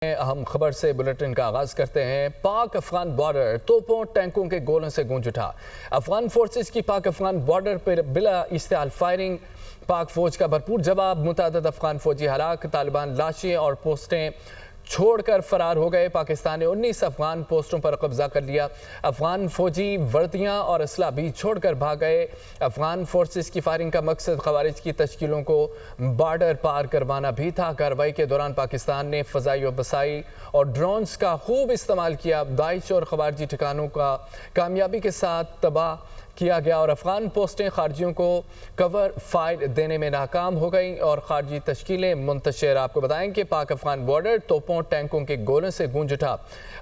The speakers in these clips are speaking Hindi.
अहम खबर से बुलेटिन का आगाज करते हैं। पाक अफगान बॉर्डर तोपों टैंकों के गोलों से गूंज उठा। अफगान फोर्सेस की पाक अफगान बॉर्डर पर बिला इस्तेहाल फायरिंग, पाक फौज का भरपूर जवाब। मुतअद्दिद अफगान फौजी हलाक, तालिबान लाशें और पोस्टें छोड़कर फरार हो गए। पाकिस्तान ने 19 अफगान पोस्टों पर कब्जा कर लिया। अफगान फौजी वर्दियां और असला भी छोड़कर भाग गए। अफगान फोर्सेस की फायरिंग का मकसद खवारिज की तश्कीलों को बॉर्डर पार करवाना भी था। कार्रवाई के दौरान पाकिस्तान ने फ़ज़ाई व बसाई और ड्रोन्स का खूब इस्तेमाल किया। दाइश और खवारजी ठिकानों का कामयाबी के साथ तबाह किया गया और अफगान पोस्टें खारजियों को कवर फायर देने में नाकाम हो गई और खारजी तश्कीलें मुंतशिर। आपको बताएं कि पाक अफगान बॉर्डर तोपों टैंकों के गोलों से गूंज उठा।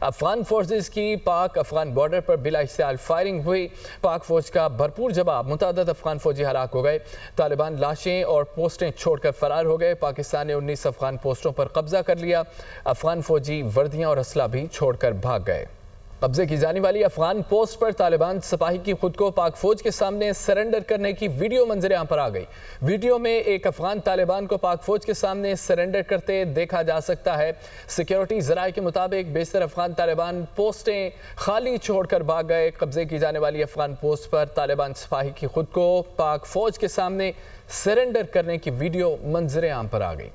अफगान फोर्सेस की पाक अफगान बॉर्डर पर बिला इस्तेहाल फायरिंग हुई। पाक फौज का भरपूर जवाब। मुतअद्दिद अफगान फौजी हलाक हो गए। तालिबान लाशें और पोस्टें छोड़कर फरार हो गए। पाकिस्तान ने 19 अफगान पोस्टों पर कब्जा कर लिया। अफगान फौजी वर्दियां और असला भी छोड़कर भाग गए। कब्जे की जाने वाली अफगान पोस्ट पर तालिबान सिपाही की खुद को पाक फौज के सामने सरेंडर करने की वीडियो मंजर आम पर आ गई। वीडियो में एक अफगान तालिबान को पाक फौज के सामने सरेंडर करते देखा जा सकता है। सिक्योरिटी जराये के मुताबिक बेशतर अफगान तालिबान पोस्टें खाली छोड़कर भाग गए। कब्जे की जाने वाली अफगान पोस्ट पर तालिबान सिपाही की खुद को पाक फौज के सामने सरेंडर करने की वीडियो मंजर आम पर आ गई।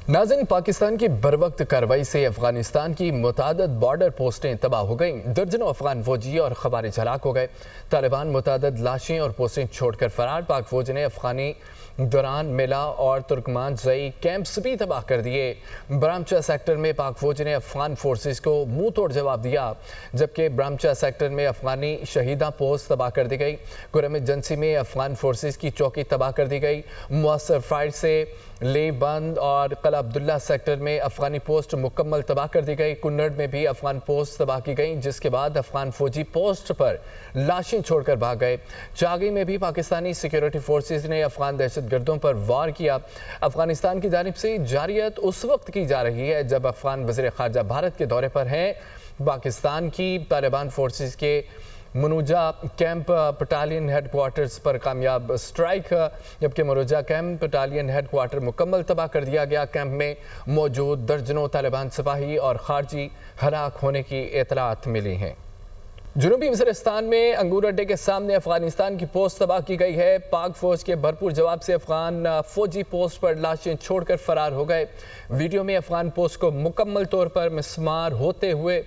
नाज़रीन, पाकिस्तान की बरवक्त कार्रवाई से अफगानिस्तान की मुतअद्दिद बॉर्डर पोस्टें तबाह हो गईं। दर्जनों अफगान फौजी और खवारिज हलाक हो गए। तालिबान मुतअद्दिद लाशें और पोस्टें छोड़कर फरार। पाक फौज ने अफगानी दौरान मिला और तुर्कमान जई कैंप्स भी तबाह कर दिए। ब्रामचा सेक्टर में पाक फौज ने अफगान फोर्सेस को मुंह तोड़ जवाब दिया, जबकि ब्रामचा सेक्टर में अफगानी शहीदा पोस्ट तबाह कर दी गई। गुरम एजेंसी में अफगान फोर्सेस की चौकी तबाह कर दी गई। मुअस्सर फायर से ले बंद और कला अब्दुल्ला सेक्टर में अफगानी पोस्ट मुकम्मल तबाह कर दी गई। कुन्नड़ में भी अफगान पोस्ट तबाह की गई, जिसके बाद अफगान फौजी पोस्ट पर लाशें छोड़कर भाग गए। चागी में भी पाकिस्तानी सिक्योरिटी फोर्सेस ने अफगान दहशतगर्दों पर वार किया। अफगानिस्तान की जानिब से जारियत उस वक्त की जा रही है जब अफगान वज़ीर ख़ारजा भारत के दौरे पर हैं। पाकिस्तान की तालिबान फोर्सेस के मनुजा कैंप बटालियन हेडक्वार्टर्स पर कामयाब स्ट्राइक, जबकि मनुजा कैंप बटालियन हेडक्वार्टर मुकम्मल तबाह कर दिया गया। कैंप में मौजूद दर्जनों तालिबान सिपाही और खारजी हलाक होने की इतलात मिली हैं। जनूबी वज़ीरिस्तान में अंगूर अड्डे के सामने अफगानिस्तान की पोस्ट तबाह की गई है। पाक फौज के भरपूर जवाब से अफगान फौजी पोस्ट पर लाशें छोड़कर फरार हो गए। वीडियो में अफगान पोस्ट को मुकम्मल तौर पर मिसमार होते हुए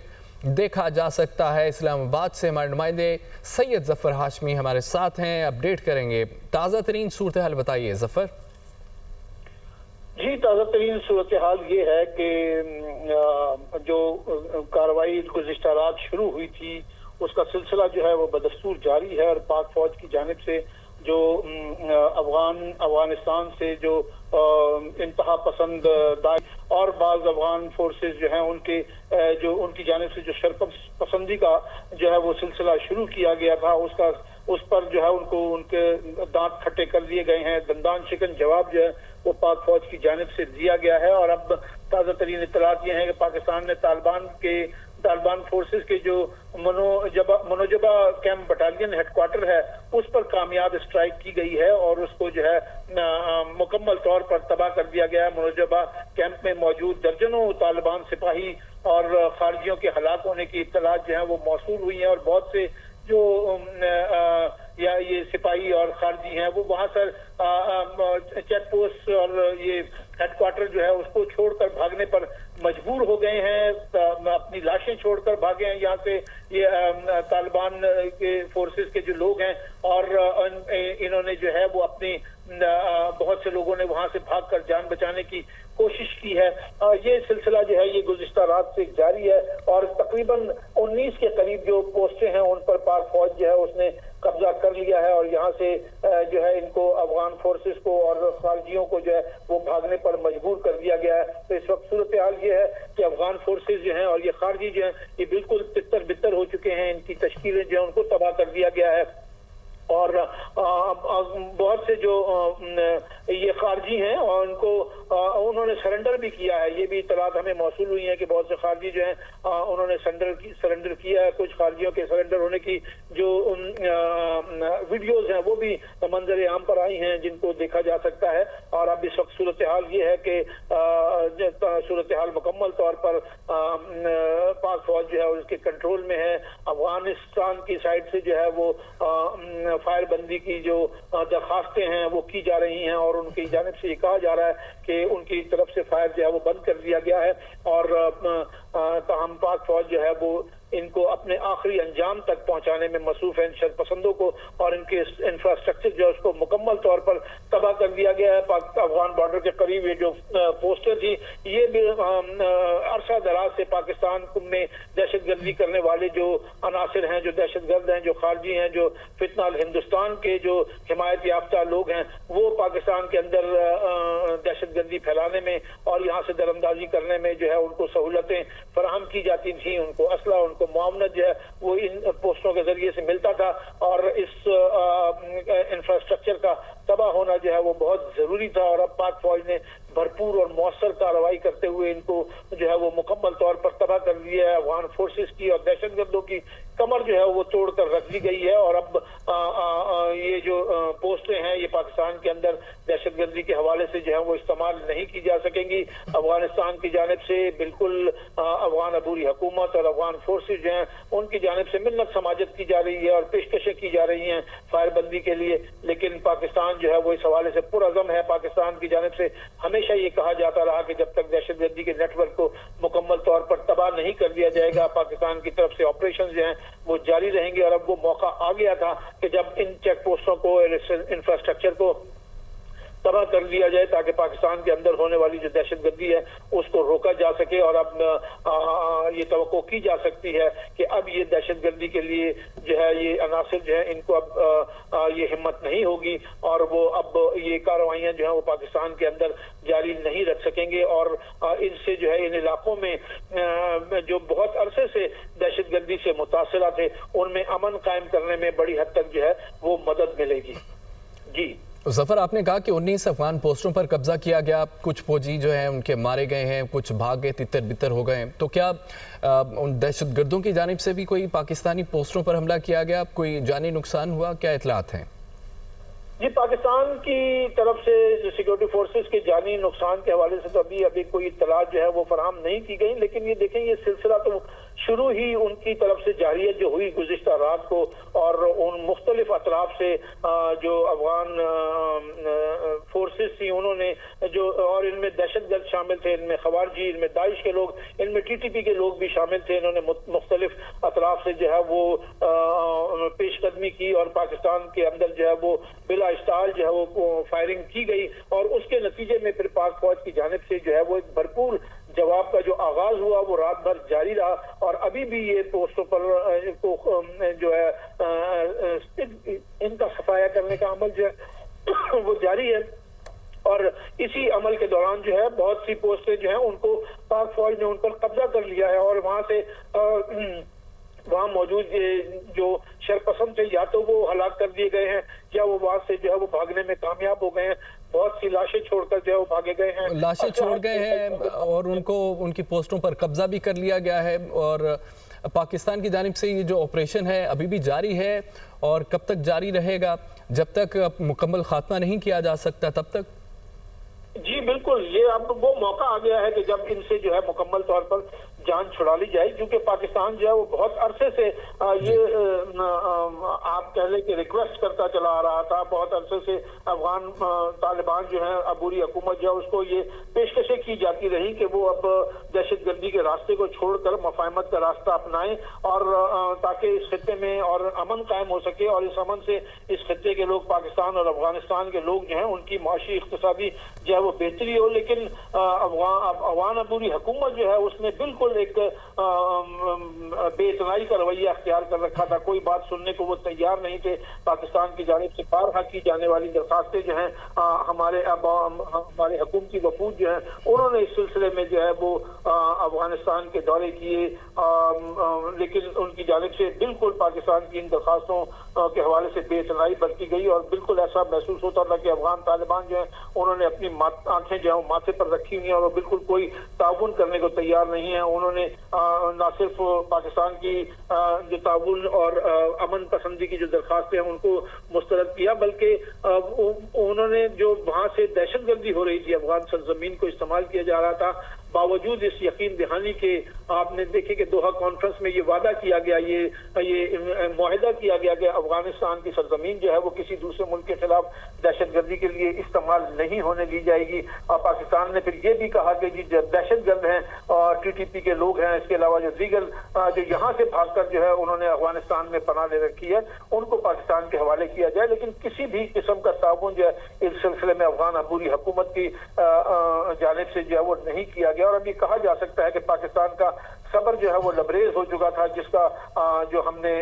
देखा जा सकता है। इस्लामाबाद से हमारे नुमाइंदे सैयद जफर हाशमी हमारे साथ हैं, अपडेट करेंगे। ताज़ा तरीन सूरत हाल बताइए जफर। जी, ताज़ा तरीन सूरत हाल ये है कि जो कार्रवाई गुज़िश्ता रात शुरू हुई थी उसका सिलसिला जो है वो बदस्तूर जारी है और पाक फौज की जानिब से जो अफगानिस्तान से जो इंतहा पसंद और बाज़ अफगान फोर्सेस जो हैं उनकी जानिब से जो शरकत पसंदी का जो है वो सिलसिला शुरू किया गया था, उस पर जो है उनके दांत खट्टे कर दिए गए हैं। दंदान शिकन जवाब जो है वो पाक फौज की जानिब से दिया गया है। और अब ताज़ा तरीन इत्तलात ये हैं कि पाकिस्तान ने तालिबान फोर्सेस के जो मनोजबा कैंप बटालियन हेडक्वार्टर है उस पर कामयाब स्ट्राइक की गई है और उसको जो है मुकम्मल तौर पर तबाह कर दिया गया है। मनोजबा कैंप में मौजूद दर्जनों तालिबान सिपाही और खारजियों के हलाक होने की इत्तलात जो है वो मौसूल हुई हैं और बहुत से जो या ये सिपाही और खारजी हैं वो वहां पर चेक पोस्ट और ये हेडक्वार्टर जो है उसको छोड़कर भागने पर मजबूर हो गए हैं, अपनी लाशें छोड़कर भागे हैं यहाँ से ये तालिबान के फोर्सेस के जो लोग हैं। और इन्होंने जो है वो अपनी बहुत से लोगों ने वहां से भागकर जान बचाने की कोशिश की है। ये सिलसिला जो है ये गुज़िश्ता रात से जारी है और तकरीबन 19 के करीब जो पोस्टें हैं उन पर पाक फौज जो है उसने कब्जा कर लिया है और यहाँ से जो है इनको अफगान फोर्सेस को और खारजियों को जो है वो भागने पर मजबूर कर दिया गया है। तो इस वक्त सूरत हाल ये है कि अफगान फोर्सेस जो हैं और ये खारजी जो हैं ये बिल्कुल तितर बितर हो चुके हैं। इनकी तश्कीलें जो है उनको तबाह कर दिया गया है और बहुत से जो ये खारजी हैं और उन्होंने सरेंडर भी किया है। ये भी इत्तलात हमें मौसूल हुई है कि बहुत से खारजी जो हैं उन्होंने सरेंडर किया है। कुछ खारजियों के सरेंडर होने की जो वीडियोज हैं वो भी मंजर आम पर आई हैं, जिनको देखा जा सकता है। और अब इस वक्त सूरत हाल ये है कि सूरत हाल मुकम्मल तौर पर पाक फौज जो है उसके कंट्रोल में है। अफगानिस्तान की साइड से जो है वो फायरबंदी की जो दरखास्तें हैं वो की जा रही हैं और उनकी जानिब से ये कहा जा रहा है कि उनकी तरफ से फायर जो है वो बंद कर दिया गया है। और ताहम पाक फौज जो है वो इनको अपने आखिरी अंजाम तक पहुंचाने में मसरूफ है। इन शरपसंदों को और इनके इंफ्रास्ट्रक्चर जो है उसको मुकम्मल तौर पर तबाह कर दिया गया है। अफगान बॉर्डर के करीब ये जो पोस्टर थी ये भी अरसा दराज से पाकिस्तान में दहशतगर्दी करने वाले जो अनासिर हैं, जो दहशतगर्द हैं, जो खारजी हैं, जो फितनाल हिंदुस्तान के जो हिमायत याफ्ता लोग हैं, वो पाकिस्तान के अंदर दहशतगर्दी फैलाने में और यहाँ से दरअंदाजी करने में जो है उनको सहूलतें फराहम की जाती थी। उनको असला, उनको मुआवनत जो है वो इन पोस्टों के जरिए से मिलता था। और इस इंफ्रास्ट्रक्चर का तबाह होना जो है वो बहुत जरूरी था। और अब पाक फौज ने भरपूर और मौसर कार्रवाई करते हुए इनको जो है वो मुकम्मल तौर पर तबाह कर दिया है। अफगान फोर्सेस की और दहशतगर्दों की कमर जो है वो तोड़कर रख दी गई है। और अब ये जो पोस्टें हैं ये पाकिस्तान के अंदर दहशतगर्दी के हवाले से जो है वो इस्तेमाल नहीं की जा सकेंगी। अफगानिस्तान की जानिब से बिल्कुल अफगान अबूरी हुकूमत और अफगान फोर्सेस जो हैं उनकी जानिब से मिन्नत समाजत की जा रही है और पेशकशें की जा रही हैं फायरबंदी के लिए। लेकिन पाकिस्तान जो है वो इस हवाले से पुरअज़म है। पाकिस्तान की जानिब से हमेशा ये कहा जाता रहा कि जब तक दहशतगर्दी के नेटवर्क को मुकम्मल तौर पर तबाह नहीं कर दिया जाएगा पाकिस्तान की तरफ से ऑपरेशन जो हैं वो जारी रहेंगे। और अब वो मौका आ गया था कि जब इन चेक पोस्टों को, इंफ्रास्ट्रक्चर को तबाह कर दिया जाए ताकि पाकिस्तान के अंदर होने वाली जो दहशतगर्दी है उसको रोका जा सके। और अब ये तवक्को की जा सकती है कि अब ये दहशतगर्दी के लिए जो है ये अनासिर जो है इनको अब ये हिम्मत नहीं होगी और वो अब ये कार्रवाइयाँ जो है वो पाकिस्तान के अंदर जारी नहीं रख सकेंगे। और इनसे जो है इन इलाकों में जो बहुत अरसे से दहशतगर्दी से मुतासिर थे उनमें अमन कायम करने में बड़ी हद तक जो है वो मदद मिलेगी। जी जफर, आपने कहा कि 19 अफगान पोस्टों पर कब्जा किया गया, कुछ फौजी जो हैं उनके मारे गए हैं, कुछ भाग गए, तितर बितर हो गए हैं। तो क्या उन दहशतगर्दों की जानिब से भी कोई पाकिस्तानी पोस्टों पर हमला किया गया, कोई जानी नुकसान हुआ, क्या इतलात हैं? जी, पाकिस्तान की तरफ से सिक्योरिटी फोर्सेस के जानी नुकसान के हवाले से तो अभी कोई इत्तला जो है वो फराहम नहीं की गई। लेकिन ये देखें ये सिलसिला तो शुरू ही उनकी तरफ से जारी है जो हुई गुज़िश्ता रात को। और उन मुख्तलिफ अतराफ से जो अफगान फोर्सेस थी उन्होंने जो, और इनमें दहशतगर्द शामिल थे, इनमें खवारजी, इनमें दाइश के लोग, इनमें TTP के लोग भी शामिल थे। इन्होंने मुख्तलिफ अतराफ से जो है वो पेशकदमी की और पाकिस्तान के अंदर जो है वो बिला इस्ताल जो है वो फायरिंग की गई। और उसके नतीजे में फिर पाक फौज की जानिब से जो है वो एक भरपूर जवाब का जो आगाज हुआ वो रात भर जारी रहा। और अभी भी ये पोस्टों पर जो है इनका सफाया करने का अमल जो है वो जारी है। और इसी अमल के दौरान जो है बहुत सी पोस्टें जो है उनको पाक फौज ने उन पर कब्जा कर लिया है। और वहां से वहां मौजूद जो शरपसंद थे या तो वो हलाक कर दिए गए हैं या वो वहां से जो है वो भागने में कामयाब हो गए हैं। बहुत सी लाशें छोड़कर जो है वो भागे गए हैं, लाशें छोड़ गए हैं और उनको उनकी पोस्टों पर कब्जा भी कर लिया गया है। और पाकिस्तान की जानिब से ये जो ऑपरेशन है अभी भी जारी है और कब तक जारी रहेगा? जब तक मुकम्मल खात्मा नहीं किया जा सकता तब तक? जी बिल्कुल, ये अब वो मौका आ गया है कि जब इनसे जो है मुकम्मल तौर पर जान छुड़ा ली जाए। क्योंकि पाकिस्तान जो है वो बहुत अरसे से ये आप कह लें कि रिक्वेस्ट करता चला आ रहा था। बहुत अरसे से अफगान तालिबान जो है अबूरी हुकूमत जो है उसको ये पेशकशें की जाती रही कि वो अब दहशतगर्दी के रास्ते को छोड़कर मफाहमत का रास्ता अपनाएं और ताकि इस खत्ते में और अमन कायम हो सके। और इस अमन से इस खत्ते के लोग, पाकिस्तान और अफगानिस्तान के लोग जो हैं उनकी माशी इक्तिसादी जो है वो बेहतरी हो। लेकिन अफगान अबूरी हुकूमत जो है उसने बिल्कुल बिल्कुल एक बेइतनाई का रवैया अख्तियार कर रखा था। कोई बात सुनने को वो तैयार नहीं थे। पाकिस्तान की जानिब से बारहा की जाने वाली दरखास्तें जो हैं, हमारे हुकूमती वफूद जो है उन्होंने इस सिलसिले में जो है वो अफगानिस्तान के दौरे किए, लेकिन उनकी जानिब से बिल्कुल पाकिस्तान की इन दरखास्तों के हवाले से बेइतनाई बरती गई और बिल्कुल ऐसा महसूस होता था कि अफगान तालिबान जो है उन्होंने अपनी आंखें जो है माथे पर रखी हुई हैं और वो बिल्कुल कोई ताउन करने को तैयार नहीं है। उन्होंने न सिर्फ पाकिस्तान की जो ताउन और अमन पसंदी की जो दरखास्तें हैं उनको मुस्तरद किया, बल्कि उन्होंने जो वहां से दहशतगर्दी हो रही थी, अफगान सरजमीन को इस्तेमाल किया जा रहा था, बावजूद इस यकीन दहानी के आपने देखे कि दोहा कॉन्फ्रेंस में ये वादा किया गया, ये मुआहिदा किया गया कि अफगानिस्तान की सरजमीन जो है वो किसी दूसरे मुल्क के खिलाफ दहशतगर्दी के लिए इस्तेमाल नहीं होने दी जाएगी। और पाकिस्तान ने फिर ये भी कहा कि जी दहशतगर्द हैं और TTP के लोग हैं, इसके अलावा जो दीगर जो यहाँ से भागकर जो है उन्होंने अफगानिस्तान में पनाह ले रखी है उनको पाकिस्तान के हवाले किया जाए। लेकिन किसी भी किस्म का ताउन जो है इस सिलसिले में अफगान अबूरी हुकूमत की जानिब से जो है वो नहीं किया गया। और अभी कहा जा सकता है कि पाकिस्तान का सब्र जो है वो लबरेज हो चुका था, जिसका जो हमने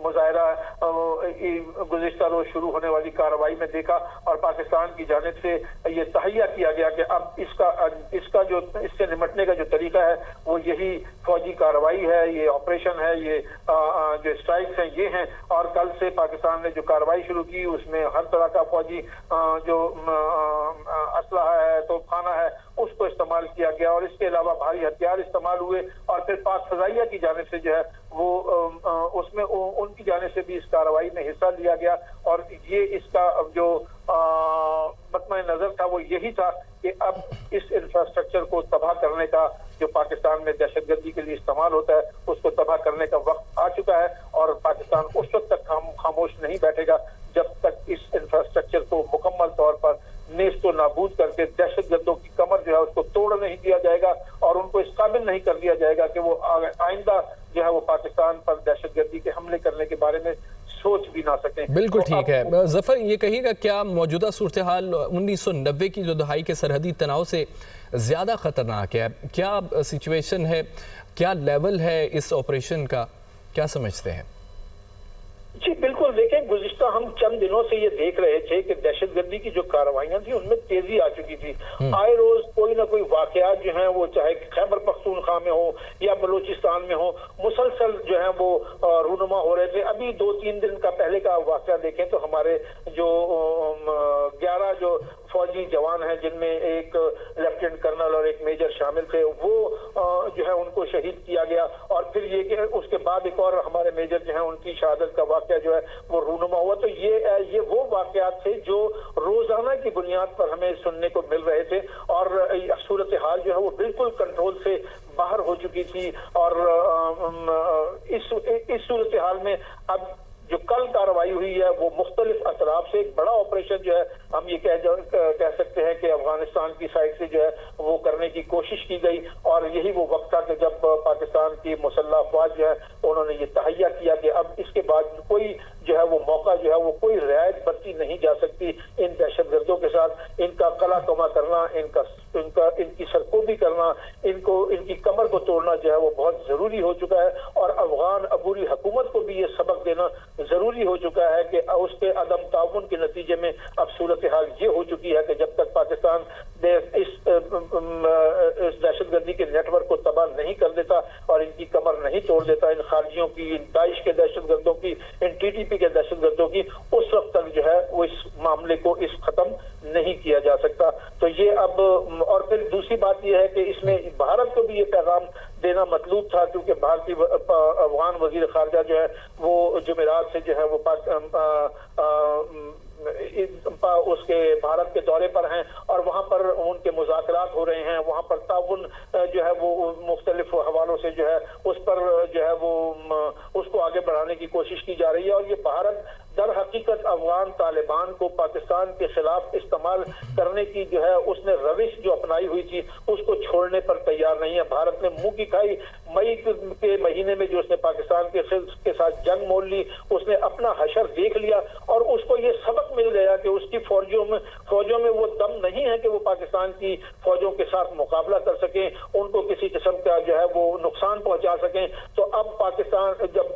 मुजाहरा गुज़िश्ता रोज शुरू होने वाली कार्रवाई में देखा और पाकिस्तान की जानिब से ये तहैया किया गया कि अब इसका जो इससे निपटने का जो तरीका है वो यही फौजी कार्रवाई है, ये ऑपरेशन है, ये जो स्ट्राइक्स हैं ये हैं। और कल से पाकिस्तान ने जो कार्रवाई शुरू की उसमें हर तरह का फौजी जो असलहा है, तोपखाना है, उसको इस्तेमाल किया गया और इसके अलावा भारी हथियार इस्तेमाल हुए। और फिर पाक फजाइया की जानिब से जो है वो उसमें उनकी जानिब से भी इस कार्रवाई में हिस्सा लिया गया। और ये इसका जो मतमय नजर था वो यही था कि अब इस इंफ्रास्ट्रक्चर को तबाह करने का जो पाकिस्तान में दहशतगर्दी के लिए इस्तेमाल होता है उसको तबाह करने का वक्त आ चुका है। और पाकिस्तान उस वक्त तक खामोश नहीं बैठेगा जब तक इस इंफ्रास्ट्रक्चर को मुकम्मल तौर पर नेस्तो नाबूद करके दहशतगर्दों की कमर जो है उसको तोड़ नहीं दिया जाएगा और उनको इस काबिल नहीं कर दिया जाएगा कि वो आइंदा जो है वो पाकिस्तान पर दहशतगर्दी के हमले करने के बारे में सोच भी ना सकें। बिल्कुल ठीक है। जफर, ये कहिएगा क्या मौजूदा सूरत हाल 1990 की जो दहाई के सरहदी तनाव से ज्यादा खतरनाक है? क्या सिचुएशन है, क्या लेवल है इस ऑपरेशन का, क्या समझते हैं? जी बिल्कुल, देखें गुज़िश्ता हम चंद दिनों से ये देख रहे थे कि दहशतगर्दी की जो कार्रवाइयां थी उनमें तेजी आ चुकी थी। आए रोज कोई ना कोई वाकयात जो हैं वो चाहे खैबर पख्तूनख्वा में हो या बलूचिस्तान में हो, मुसलसल जो है वो रूनुमा हो रहे थे। अभी 2-3 दिन का पहले का वाकया देखें तो हमारे जो 11 जो फौजी जवान हैं जिनमें एक लेफ्टिनेंट कर्नल और एक मेजर शामिल थे, वो जो है उनको शहीद किया गया। और फिर ये कि उसके बाद एक और हमारे मेजर जो है उनकी शहादत का वाकया जो है वो रूनुमा हुआ। तो ये वो वाकयात थे जो रोजाना की बुनियाद पर हमें सुनने को मिल रहे थे और सूरत हाल जो है वो बिल्कुल कंट्रोल से बाहर हो चुकी थी। और इस सूरत हाल में अब जो कल कार्रवाई हुई है वो मुख्तलिफ अतराफ से एक बड़ा ऑपरेशन जो है हम ये कह सकते हैं कि अफगानिस्तान की साइड से जो है वो करने की कोशिश की गई। और यही वो वक्त था कि जब पाकिस्तान की मुसल्लह अफवाज जो है उन्होंने ये तहैया किया कि अब इसके बाद कोई जो है वो मौका जो है वो कोई रियायत बरती नहीं जा सकती इन दहशतगर्दों के साथ। इनका कला कमा करना, इनकी सरकोबी करना, इनकी कमर को तोड़ना जो है वो बहुत जरूरी हो चुका है। और अफगान अबूरी हुकूमत को भी ये सबक देना जरूरी हो चुका है कि उसके अदम ताउन के नतीजे में अब सूरत हाल ये हो चुकी है कि जब तक पाकिस्तान इस दहशतगर्दी के नेटवर्क को तबाह नहीं कर देता और इनकी कमर नहीं तोड़ देता, इन खारजियों की, इन दाइश के दहशतगर्दों की, इन TTP के दहशतगर्दों की, उस वक्त तक जो है वो इस मामले को खत्म नहीं किया जा सकता। तो ये अब और फिर दूसरी बात यह है कि इसमें भारत को भी ये पैगाम देना मतलूब था क्योंकि भारतीय अफगान वजीर खारजा जो है वो जुमेरात से जो है वो उसके भारत के दौरे पर हैं और वहां पर उनके मुज़ाकरात हो रहे हैं। वहां पर ताउन जो है वो मुख्तलिफ हवालों से जो है उस पर जो है वो उसको आगे बढ़ाने की कोशिश की जा रही है। और ये भारत दर हकीकत अफगान तालिबान को पाकिस्तान के खिलाफ इस्तेमाल करने की जो है उसने रविश जो अपनाई हुई थी उसको छोड़ने पर तैयार नहीं है। भारत ने मुंह की खाई, मई के महीने में जो उसने पाकिस्तान के साथ जंग मोल ली, उसने अपना हशर देख लिया और उसको ये सबक मिल गया कि उसकी फौजों में वो दम दम नहीं है कि वो पाकिस्तान की फौजों के साथ मुकाबला कर सकें, उनको किसी किस्म का जो है वो नुकसान पहुंचा सकें। तो अब पाकिस्तान जब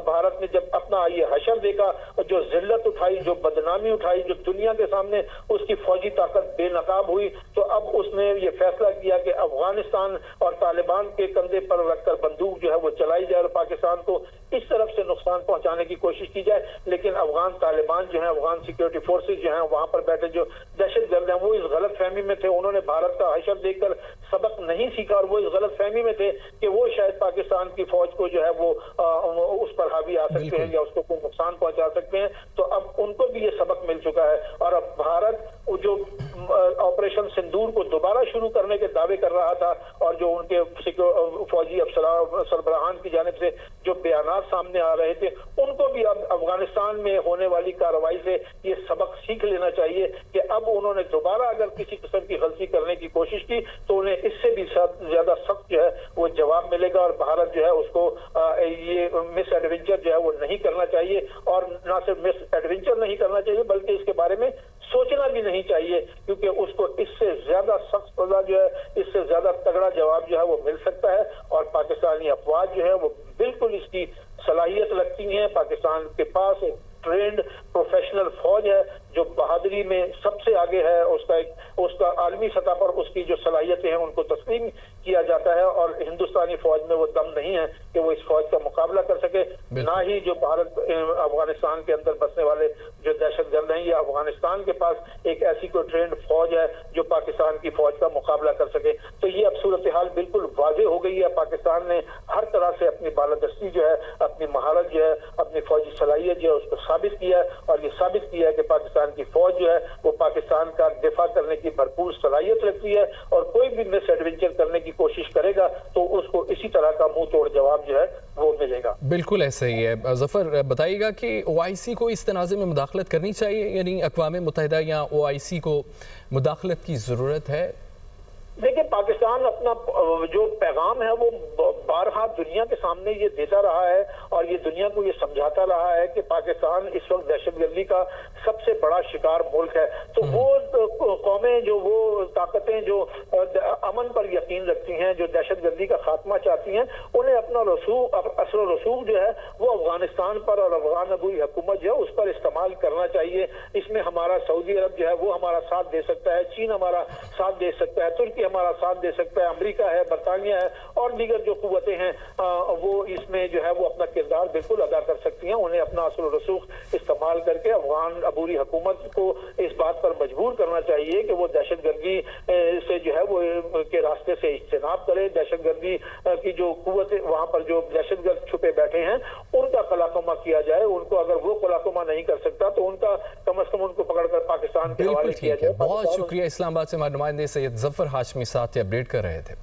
भारत ने जब अपना ये हशर देखा, जो जिल्लत उठाई, जो बदनामी उठाई, जो दुनिया के सामने उसकी फौजी ताकत बेनकाब हुई, तो अब उसने ये फैसला किया कि अफगानिस्तान और तालिबान के कंधे पर रखकर बंदूक जो है वो चलाई जाए और पाकिस्तान को इस तरफ से नुकसान पहुंचाने की कोशिश की जाए। लेकिन अफगान तालिबान जो है, अफगान सिक्योरिटी फोर्सेज जो है, वहां पर बैठे जो दहशतगर्द हैं, वो इस गलत फहमी में थे, उन्होंने भारत का हशर देखकर सबक नहीं सीखा और वो इस गलत फहमी में थे कि वो शायद पाकिस्तान की फौज को जो है वो उस पर हावी आ सकते हैं या उसको कोई नुकसान पहुंचा सकते हैं। तो अब उनको भी ये सबक मिल चुका है और अब भारत जो ऑपरेशन सिंदूर को दोबारा शुरू करने के दावे कर रहा था और जो उनके फौजी सरबराहान की जानिब से जो बयानात सामने आ रहे थे, उनको भी अब अफगानिस्तान में होने वाली कार्रवाई से ये सबक सीख लेना चाहिए कि अब उन्होंने दोबारा अगर किसी किस्म की गलती करने की कोशिश की तो उन्हें इससे भी ज्यादा सख्त जो है वो जवाब मिलेगा और भारत जो है उसको ये मिस एडवेंचर जो है वो नहीं करना चाहिए और ना सिर्फ मिस एडवेंचर नहीं करना चाहिए बल्कि इसके बारे में सोचना भी नहीं चाहिए, क्योंकि उसको इससे ज्यादा सख्त सजा जो है, इससे ज्यादा तगड़ा जवाब जो है वो मिल सकता है। और पाकिस्तानी अफवाज जो है वो बिल्कुल इसकी सलाहियत रखती हैं। पाकिस्तान के पास एक ट्रेंड प्रोफेशनल फौज है जो बहादुरी में सबसे आगे है, उसका आलमी सतह पर उसकी जो सलाहियतें हैं उनको तस्लीम किया जाता है और हिंदुस्तानी फौज में वो दम नहीं है कि वो इस फौज का मुकाबला कर सके, ना ही जो भारत अफगानिस्तान के अंदर बसने वाले जो दहशतगर्द हैं, ये अफगानिस्तान के पास एक ऐसी कोई ट्रेंड फौज है जो पाकिस्तान की फौज का मुकाबला कर सके। तो ये अब सूरत हाल बिल्कुल वाजे हो गई है। पाकिस्तान ने हर तरह से अपनी बालादस्ती जो है, अपनी महारत जो है, अपनी फौजी सलाहियत जो है उसको साबित किया है और ये साबित किया है कि पाकिस्तान की फौज जो है वो पाकिस्तान का दिफा करने की भरपूर सलाहियत रखती है और कोई भी मिस एडवेंचर करने की कोशिश करेगा तो उसको इसी तरह का मुंह तोड़ जवाब जो है वो मिलेगा। बिल्कुल ऐसा ही है। जफर बताइएगा कि OIC को इस तनाज़े में मुदाखलत करनी चाहिए, यानी अक़वाम मुत्तहिदा या OIC को मुदाखलत की ज़रूरत है? देखिए, पाकिस्तान अपना जो पैगाम है वो बारहा दुनिया के सामने ये देता रहा है और ये दुनिया को ये समझाता रहा है कि पाकिस्तान इस वक्त दहशतगर्दी का सबसे बड़ा शिकार मुल्क है। तो वो कौमें, जो वो ताकतें जो अमन पर यकीन रखती हैं, जो दहशतगर्दी का खात्मा चाहती हैं, उन्हें अपना असर रसूख जो है वो अफगानिस्तान पर और अफगान अबूरी हुकूमत जो है उस पर इस्तेमाल करना चाहिए। इसमें हमारा सऊदी अरब जो है वो हमारा साथ दे सकता है, चीन हमारा साथ दे सकता है, तुर्की हमारा साथ दे सकता है, अमेरिका है, बरतानिया है और दीगर जो कुव्वतें हैं वो इसमें जो है वो अपना किरदार बिल्कुल अदा कर सकती हैं। उन्हें अपना असर रसूख इस्तेमाल करके अफगान अबूरी हुकूमत को इस बात पर मजबूर करना चाहिए कि वो दहशतगर्दी से जो है वो के रास्ते से इज्तनाब करे। दहशतगर्दी की जो कुव्वतें वहां पर जो दहशतगर्द छुपे बैठे हैं उनका कलाकमा किया जाए। उनको अगर वो कलाकमा नहीं कर सकता तो उनका कम अज कम उनको पकड़कर पाकिस्तान के हवाले किया जाए। बहुत शुक्रिया। इस्लामाबाद से हमारे नुमाइंदे सैयद जफर हाशमी साथ अपडेट कर रहे थे।